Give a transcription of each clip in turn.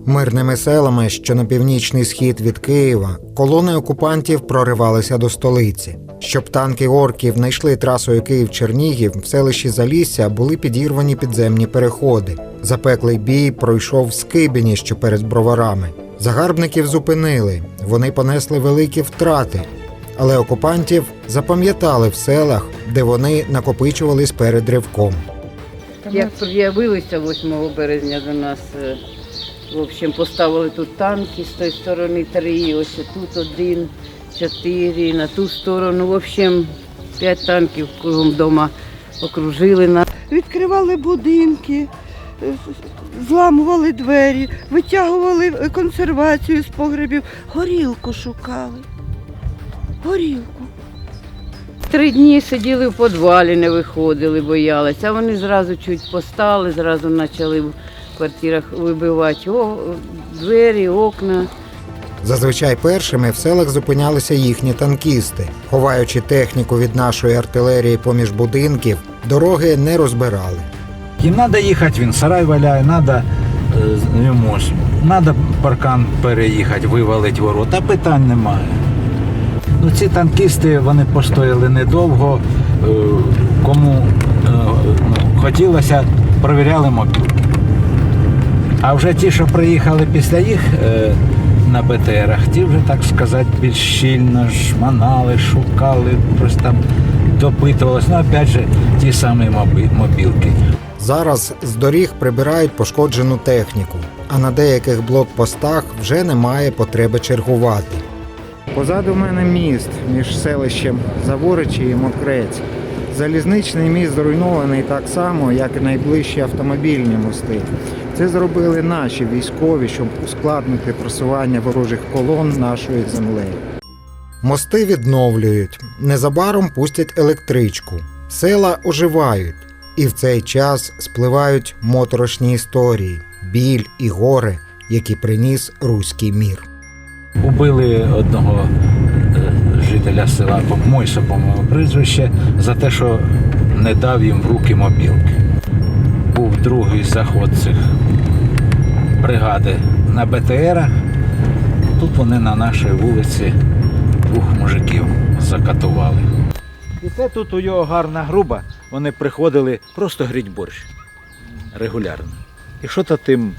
Мирними селами, що на північний схід від Києва, колони окупантів проривалися до столиці. Щоб танки орків не йшли трасою Київ-Чернігів, в селищі Залісся були підірвані підземні переходи. Запеклий бій пройшов в Скибіні, що перед Броварами. Загарбників зупинили, вони понесли великі втрати. Але окупантів запам'ятали в селах, де вони накопичувались перед ривком. Як з'явилися 8 березня до нас, в общем, поставили тут танки з тої сторони 3, ось тут 1, 4, на ту сторону, в общем, 5 танків кругом дома окружили нас. Відкривали будинки, зламували двері, витягували консервацію з погребів, горілку шукали. Горілку. 3 дні сиділи в підвалі, не виходили, боялися. А вони зразу чуть постали, зразу почали в квартирах вибивати двері, окна. Зазвичай першими в селах зупинялися їхні танкісти. Ховаючи техніку від нашої артилерії поміж будинків, дороги не розбирали. Їм треба їхати, він сарай валяє, треба паркан переїхати, вивалити ворота, питань немає. Ну, ці танкісти, вони постояли недовго, кому хотілося, перевіряли мобілки. А вже ті, що приїхали після їх на БТРах, ті вже, так сказати, більш щільно шманали, шукали, просто там допитувалися. Ну, опять же, ті самі мобілки. Зараз з доріг прибирають пошкоджену техніку, а на деяких блокпостах вже немає потреби чергувати. Позаду мене міст між селищем Заворичі і Мокрець. Залізничний міст зруйнований так само, як і найближчі автомобільні мости. Це зробили наші військові, щоб ускладнити просування ворожих колон нашою землею. Мости відновлюють, незабаром пустять електричку. Села оживають. І в цей час спливають моторошні історії, біль і горе, які приніс руський мір. Убили одного жителя села Мойса, по-моєму, прізвище, за те, що не дав їм в руки мобілки. Був другий заход цих бригади на БТРах. Тут вони на нашій вулиці 2 мужиків закатували. І це тут у його гарна груба, вони приходили просто гріть борщ регулярно. І що-то тим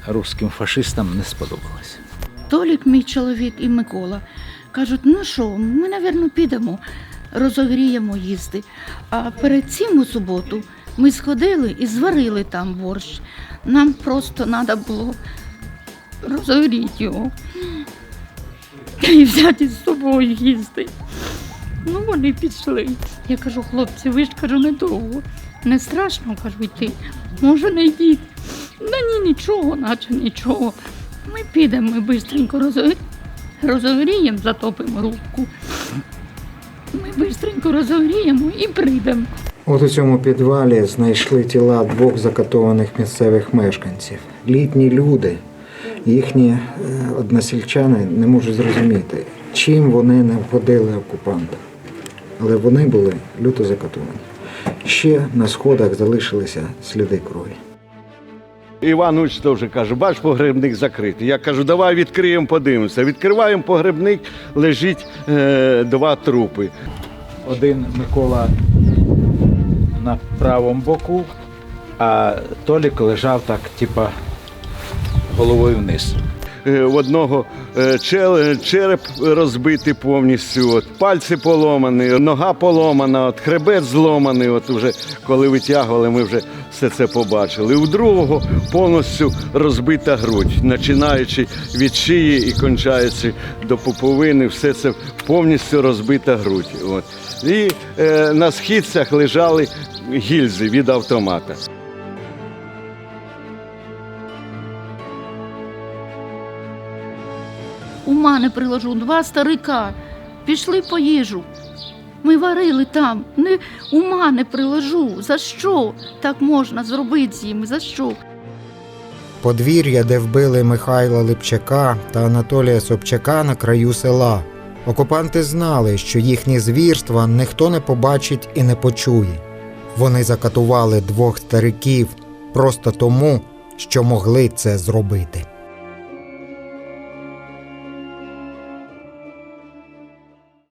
русським фашистам не сподобалося. Толік, мій чоловік, і Микола кажуть, ну що, ми, мабуть, підемо, розогріємо їсти. А перед цим у суботу ми сходили і зварили там борщ. Нам просто треба було розогріти його і взяти з собою їсти. Ну, вони пішли. Я кажу, хлопці, ви ж, кажу, недовго. Не страшно, кажу, йти. Може, не йдіть. Да ні, нічого, наче нічого. Ми підемо, ми швидко розогріємо, затопимо рубку. Ми швидко розогріємо і прийдемо. От у цьому підвалі знайшли тіла 2 закатованих місцевих мешканців. Літні люди, їхні односельчани не можуть зрозуміти, чим вони не вгодили окупантам. Але вони були люто закатовані. Ще на сходах залишилися сліди крові. Іванович теж каже, бач, погребник закритий. Я кажу, давай відкриємо, подивимося. Відкриваємо погребник, лежить 2 трупи. Один Микола на правому боку, а Толік лежав так, типа, головою вниз. В одного череп розбитий повністю, пальці поломані, нога поломана, хребет зломаний. От вже коли витягували, ми вже все це побачили. У другого повністю розбита грудь, починаючи від шиї і кончаючи до пуповини, все це повністю розбита грудь. От. І на східцях лежали гільзи від автомата. Ума не приложу, 2 старика пішли по їжу. Ми варили там, ума не приложу. За що так можна зробити з ними? За що? Подвір'я, де вбили Михайла Липчака та Анатолія Собчака на краю села. Окупанти знали, що їхні звірства ніхто не побачить і не почує. Вони закатували 2 стариків просто тому, що могли це зробити.